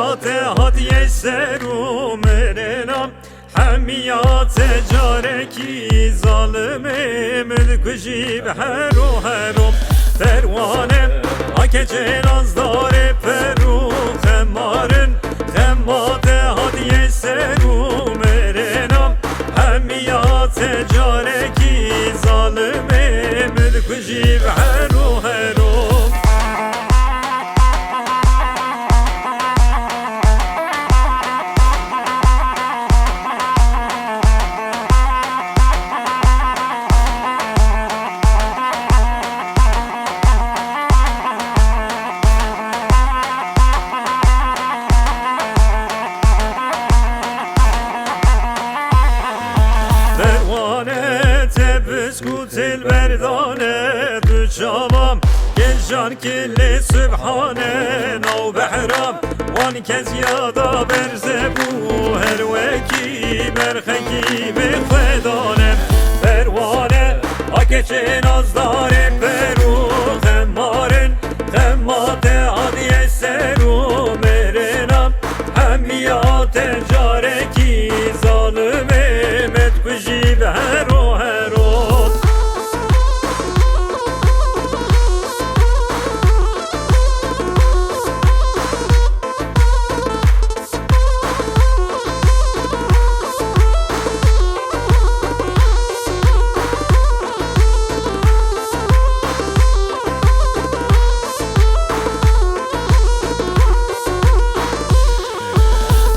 همیات هات یسرو مرنم همیات جارکی ظالمه ملکشی به هر و هرم پروانه آکه جناز داره پرو خمارن خمات هات یسرو مرنم همیات جارکی ظالمه ملکشی به هر و هرم بسكوت البردانة بشامم كل كل سبحانه نو بحرام وان كزيادة برزبو هروكي برخكي بخدانه بروانه آكشي نازدار برو خمارن خماته عادي سرو مرنم همیات جاركي ظالمه متكجي بهرو هرو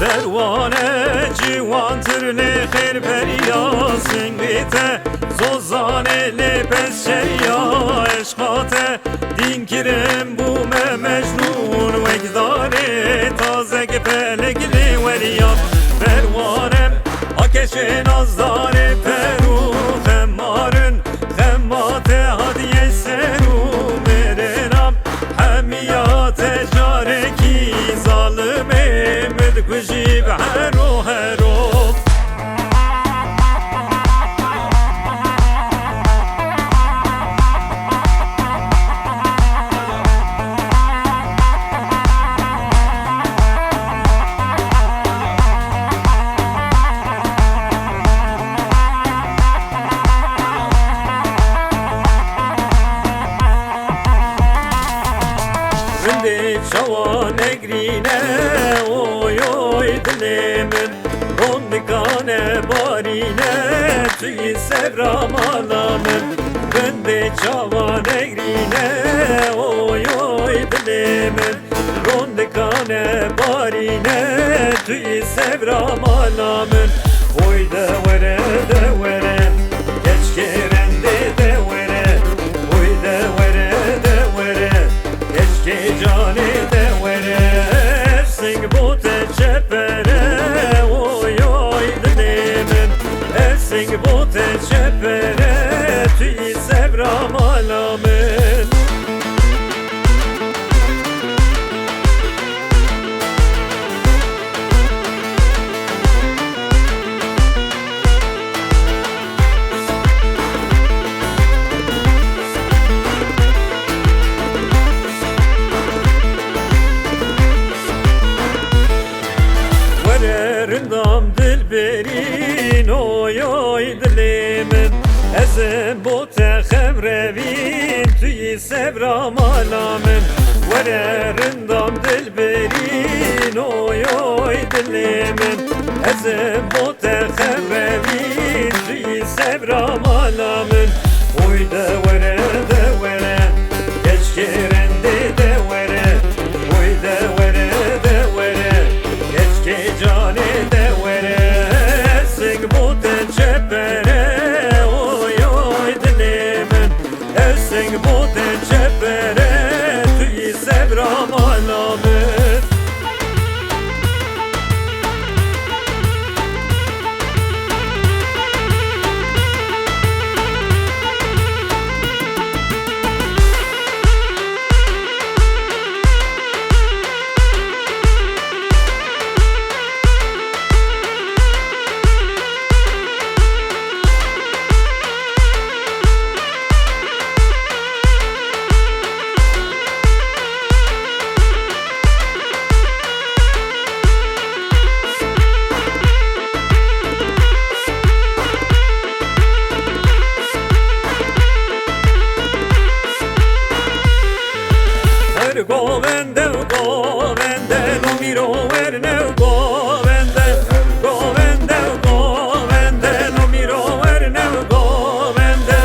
پروانه جوانتر لخیر بریا سنگیته زوزانه لبس شریا عشقاته دین کرم بوم مجنون وگداره تازه پلگلی وریا پروانه آکش نازدار پرو خمارن خماته هادیه سرو مرنم همیات جارکی ظالمه مدکشی به هر و هرو شوان اگرینه اوی اوی دلمن روندگان بارینه توی سبرام آلامن بنده شوان اگرینه اوی اوی دلمن روندگان بارینه توی سبرام آلامن اوی دوره دوره geç kerende devere oy devere devere eski cani devere sing bu teçepere oy oy dilemin sing bu teçepere tüy sevram alamin رندام دلبرین اوی اوی دلیمن ازم بوت خمروین توی سبرام آلامن وره رندام دلبرین اوی اوی دلیمن ازم بوت خمروین توی سبرام آلامن اوی دوره دوره geç kerende devere oy devere devere geç cani devere sing bu teçepere oy oy dilemin sing bu teçepere tüy sevram alamin govende, govende, no miro erne govende, govende, govende, no miro erne govende.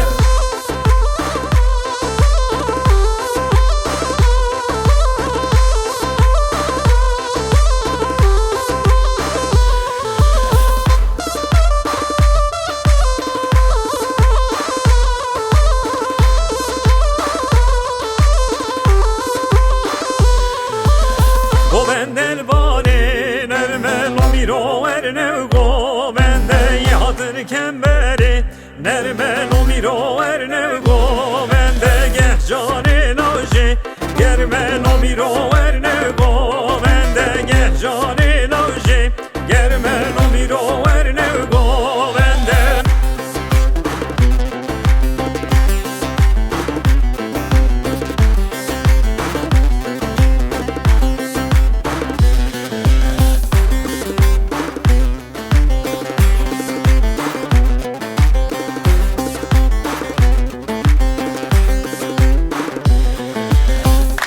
Govende el bane nerme lo miro erne govende yadır kemberi nerme lo miro erne govende geh jane naje germe lo miro erne govende geh jane naje germe lo miro erne govende.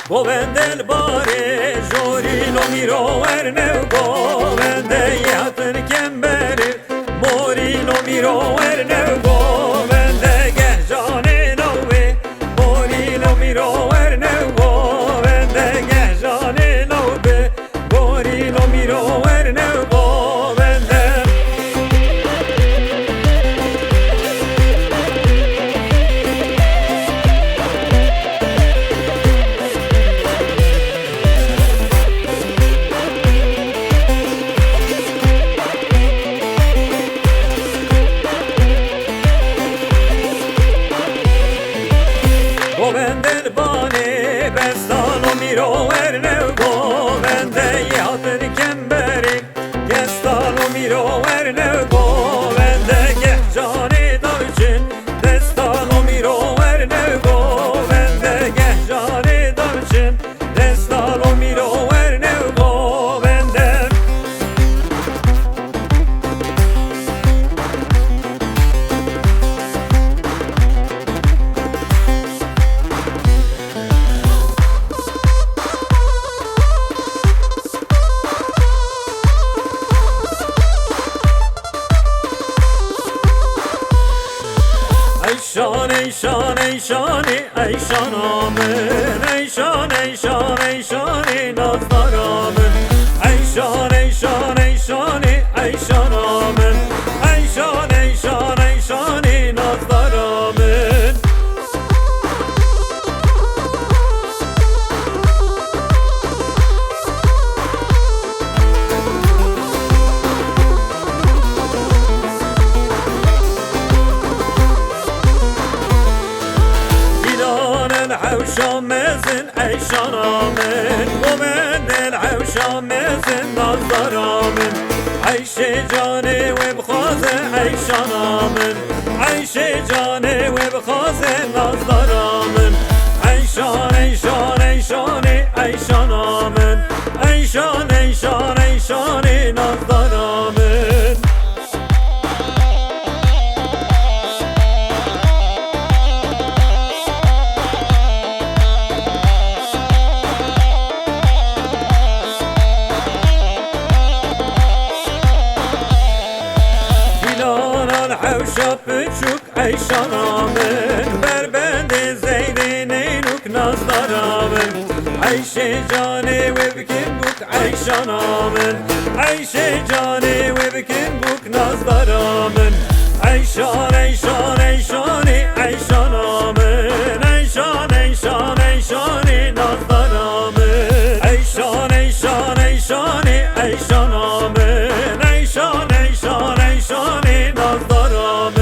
Govende el bare jori lo miro erne govende yatır kemberi mori lo miro erne govende geh jane nove mori lo miro erne govende geh jane nove mori lo miro erne govende. Govende el bane bestano miro erne govende yadır kemberi gestano miro erne govende geh jane davcin destano miro erne govende geh jane davcin destano miro erne govende. Eyşan eyşan eyşan eyşan amen eyşan eyşan eyşan nazlar amen eyşan eyşan eyşan eyşan amen eyşan eyşan eyşan nazlar amen. العوشة مازن عيشان آمن ومن العوشة مازن نظر آمن عيش جاني وبخازة عيشان آمن عيش جاني وبخازة نظر آمن عيشان عيشان عيشان عيشان آمن عيشان عيشان عيشان نظر آمن. Havşap çuk eyşan amen berbende zeydineynuk nazlar amen Ayşe cane ve bikin buk eyşan amen Ayşe cane ve bikin buk nazlar amen Eyşan eyşan eyşan eyşan amen Eyşan eyşan eyşan nazlar amen Eyşan eyşan eyşan eyşan amen Eyşan eyşan eyşan nazlar amen.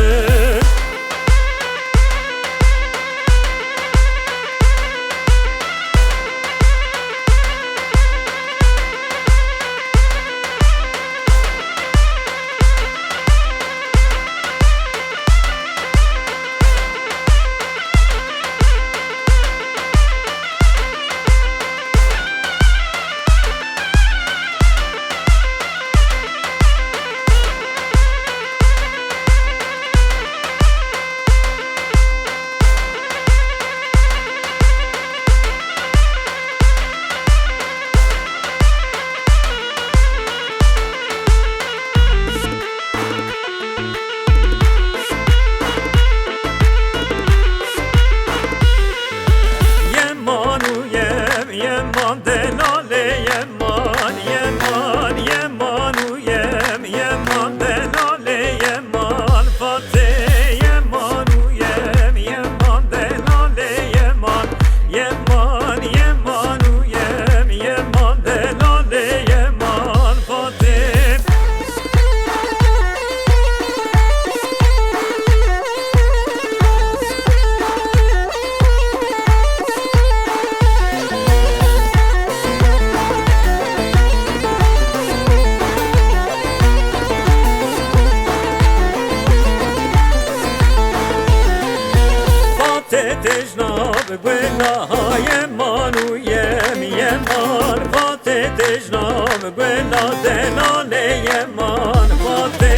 gwenda yemanu yeman Fate tejnam gwenda denane yeman Fate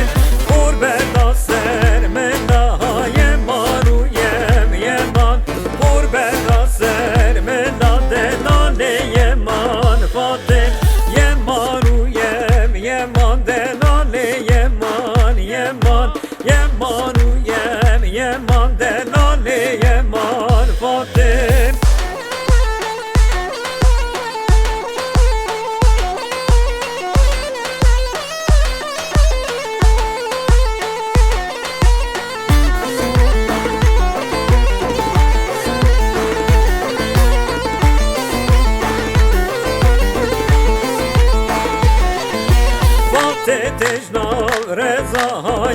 urbeda sermenda yemanu yeman Urbeda sermenda denane yeman Fate yemanu yeman denane yeman Yemanu yeman denane yeman Fate Tejnav reza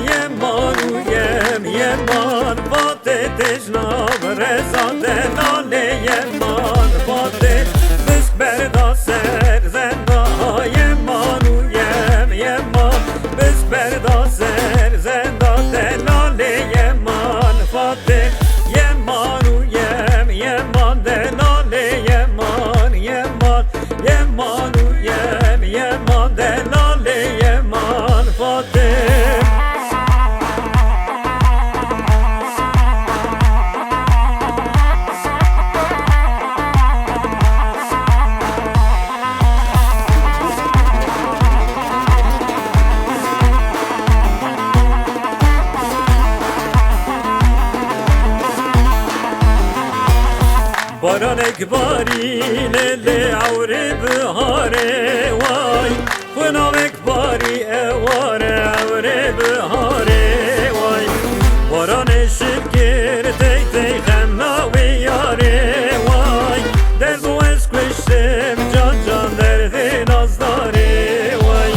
yemanu yeman Fate tejnav reza denane yeman Fate disk berda serzenda yemanu yeman Disk berda serzenda denane yeman Fate yemanu yeman denane yeman Yemanu yeman denane yeman Fate Baran ekbari lele avre bihare vay Fınav ekbari evare avre bihare vay Baran eşirkir tey tey khemna ve yare vay Derdu eskuştem can derdi nazdare vay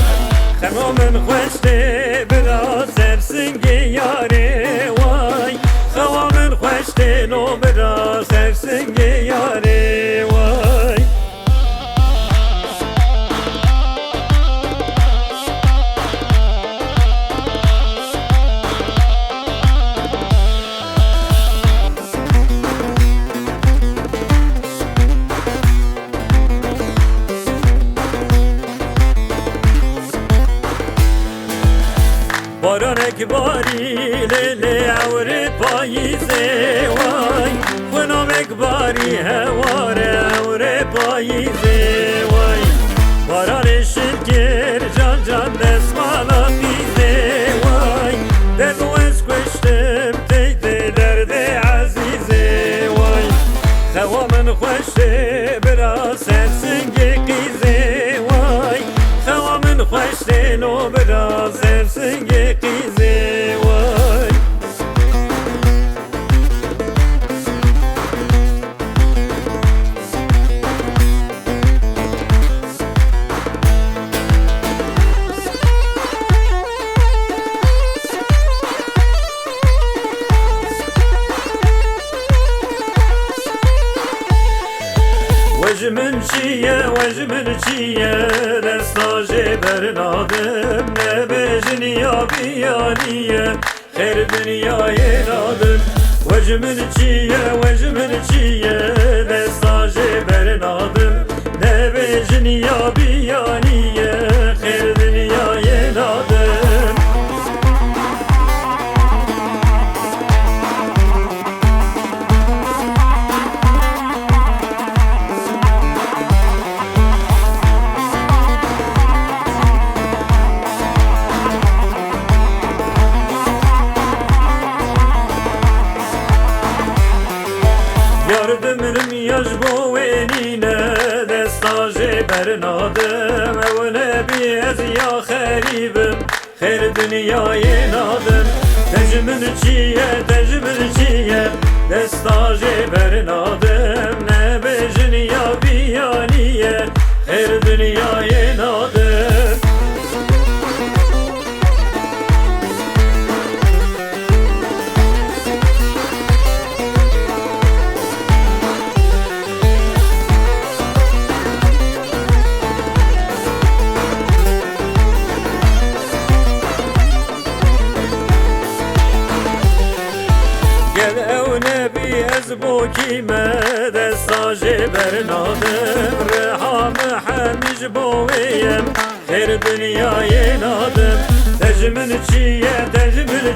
Khemamın khweşte biraz sersingi yare vay Khemamın khweşte no biraz sersingi yare vay Baran ekbari lele avre payize vay Fınav ekbari hevare avre payize vay Baran eşirkir can desmala bize vay Derdu eskuştem teyde derde azize vay Xevamın khweşte biraz sersingi qize vay Xevamın khweşte no biraz sersingi qize vay Vecmin çiye Destaje bernadım Ne bejin ya biyaniye Her dünyayı nadım Vecmin çiye Destaje bernadım Ne bejin ya biyaniye Her dünyayı nadım Yardımım yaş bu enine Destaje bernadım Evne biz ya heribim Her dünyayı nadım Tecmin çiye Destaje bernadım Ne bejin ya biyaniye Her dünyayı nadım بوكيمة دستا جبر نادم رحام حميج بويم خير دنيا ينادم تجمل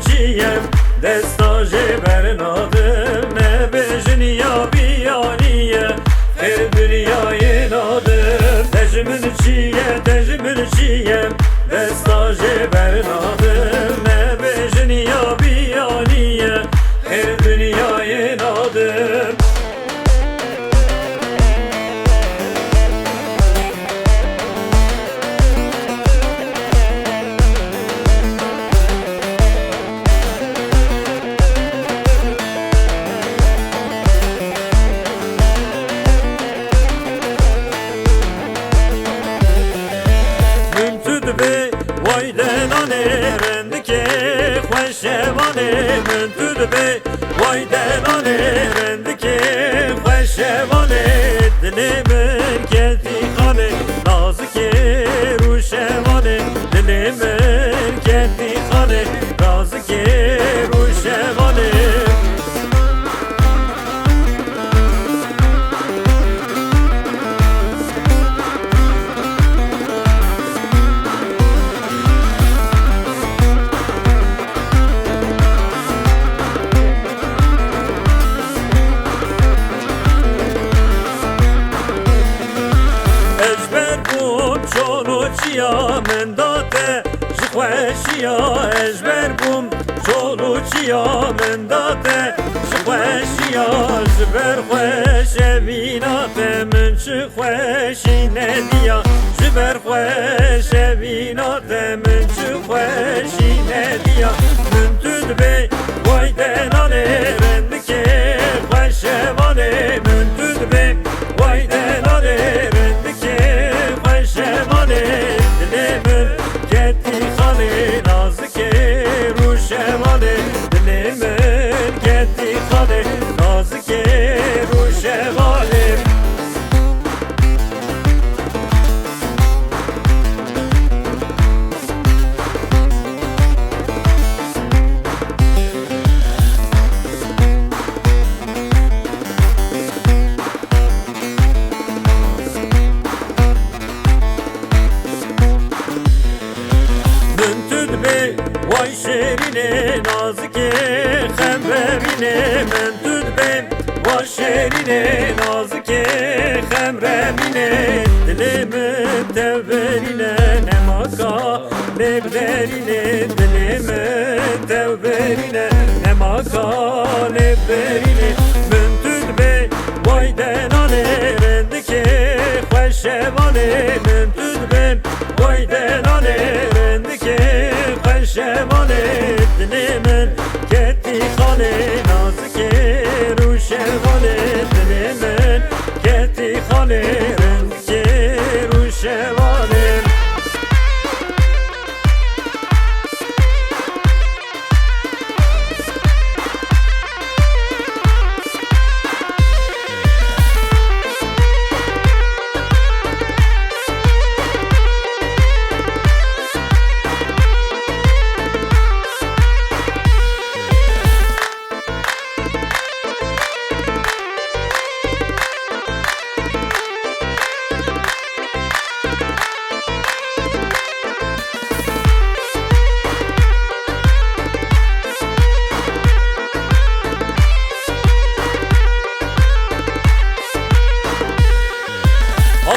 چيم دستا جبر نادم نبجن يا بيانية خير دنيا ينادم تجمل چيم دستا جبر نادم نبجن يا بيانية خير دنيا ينادم وای دلانه رندکه خوشوانه من تو دبه وای دلانه رندکه خوشوانه دل من کتی خانه نازکه روشوانه دل من کتی خانه نازکه روشوانه چیا من داده جخوشیا اجبر بوم چولو چیا من داده جخوشیا جبر خوش بیناته من چه خوشی ندیا جبر خوش بیناته من چه خوشی ندیا من تو دبی وای دلانه رندکه خوشوانه من تو دبی وای دلانه رندکه خوشوانه دلمن کتی خاله نازکه روشوانه دلمن کتی خاله نازکه روشوانه وای شیرینه نازکه خمرمینه من دود بیم وای شیرینه نازکه خمرمینه دل من تبرینه نماکا نبرینه دل من تبرینه نماکا نبرینه من دود بیم وای دلانه رندکه خوشوانه من دود بیم وای دلانه رندکه خوشوانه دل من کتی خانه نازکه روشوانه دل من کتی خانه رندکه روشوانه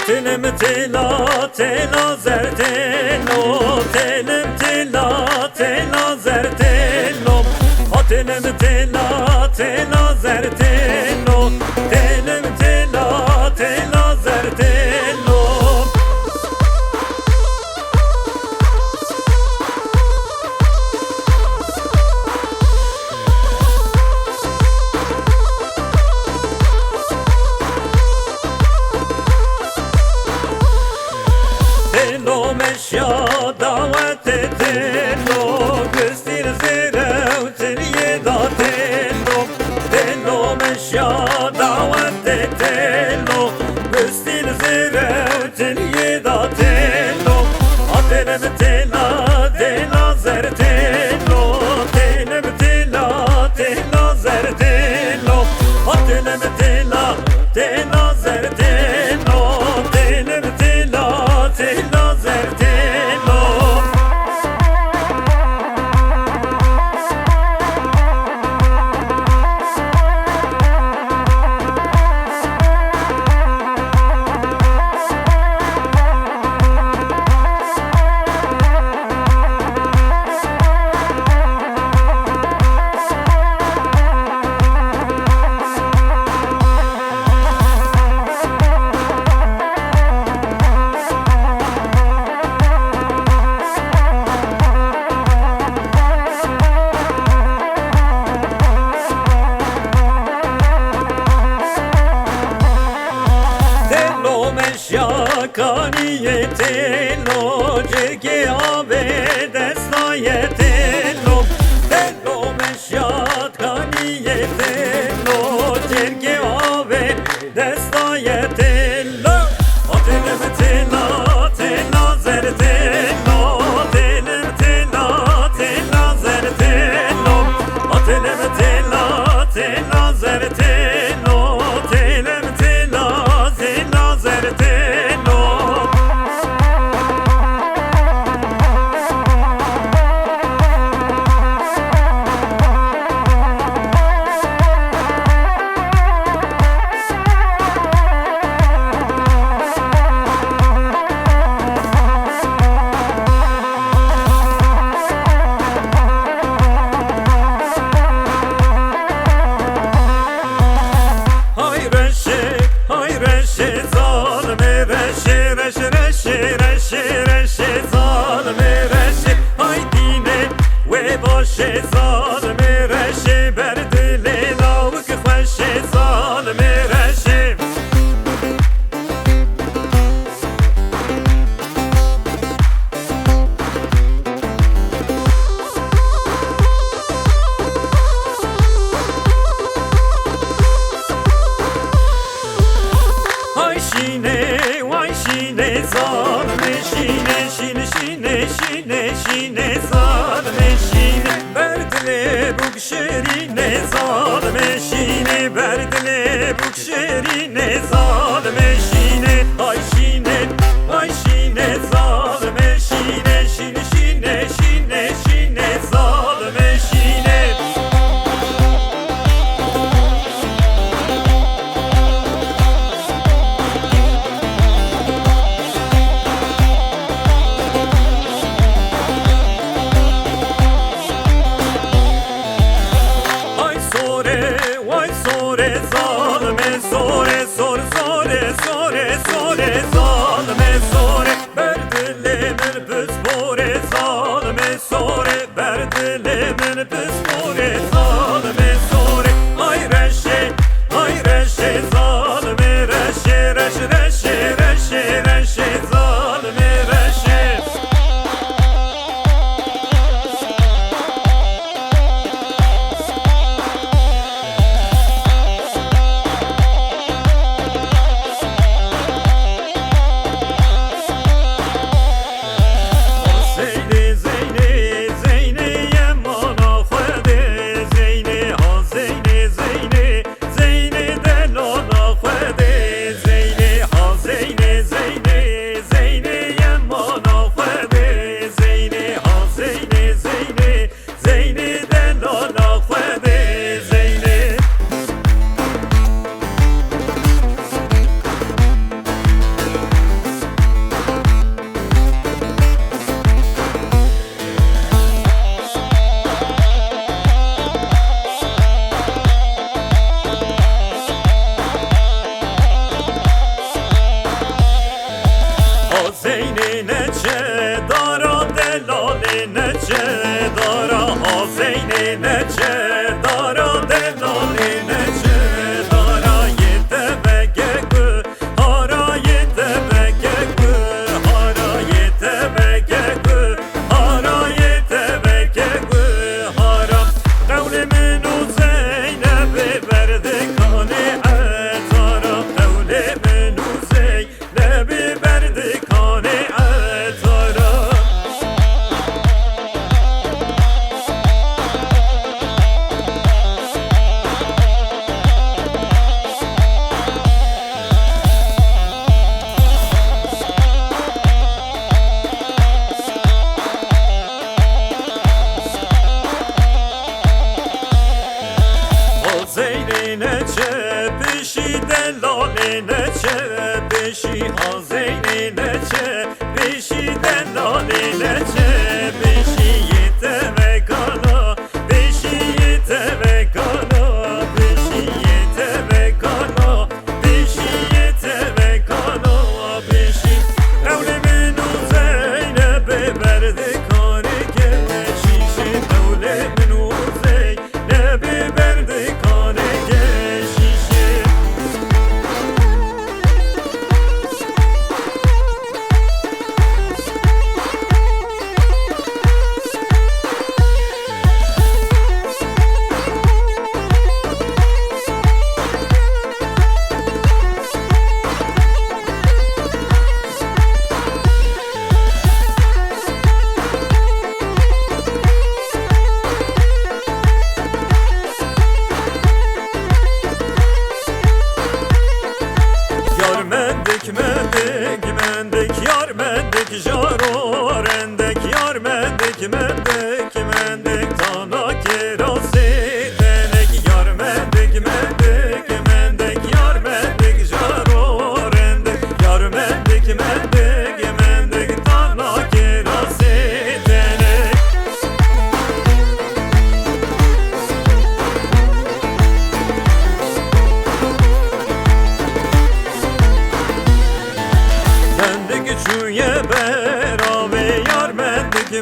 تلم تلا تلا زر تلو تلم تلا تلا زر تلو تلم تلا تلا زر تلو تلم تلا تلا زر تلو مشیا دعوت تلو گستیر زیرو تلیه دا تلو تلو مشیا دعوت تلو گستیر زیرو تلیه دا تلو آتلم تلا تلا زر تلو تلم تلا تلا زر تلو çirki ave destayetelo Delo meşyat kaniyetelo Çirki ave destayetelo Atelem tela tela zertelo Atelem tela tela zertelo Atelem tela tela zertelo Atelem tela tela zertelo Şine zalme şine berdile buk şerine zalme şine berdile buk şerine zalme şine ay şine zalme şine şine zalme şine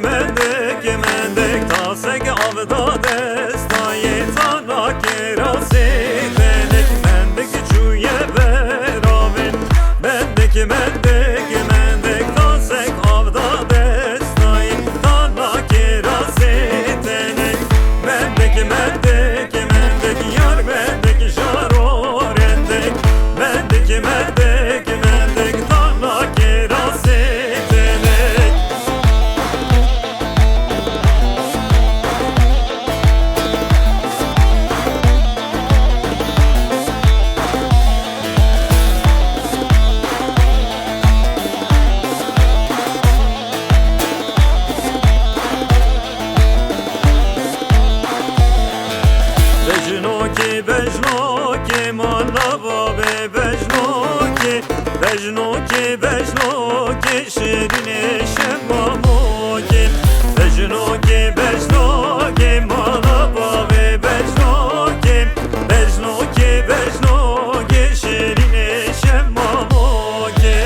mendek tasek avda desta jetana kera sedenek mendek çuye beraber mendek tasek avda desta jetana kera sedenek mendek yar mendek jarorendek mendek tana kera sedenek. Bejnoki malava ve bejnoki şirine şemamoki bejnoki malava ve bejnoki şirine şemamoki.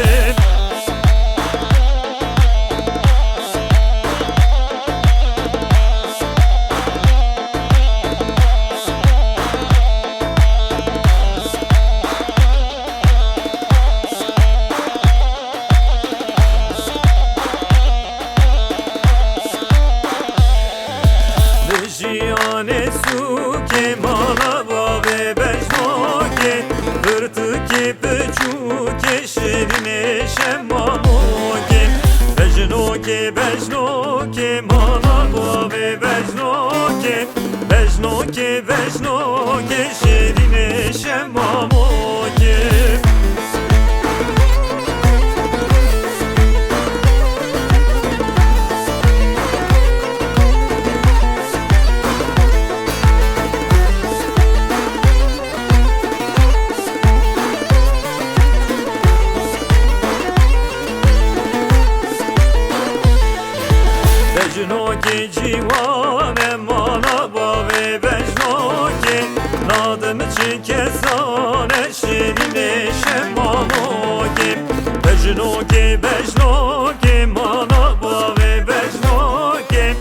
Jiyane suke malava ve bejnoke Hırtıki pıçuke şirine şemamoke Bejnoke malava ve bejnoke şirine şemamoke. Bejnoki civane malava ve bejnoki nadım çikesane şirine şemamoki Bejnoki malava ve bejnoki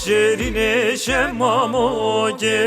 şirine şemamoki.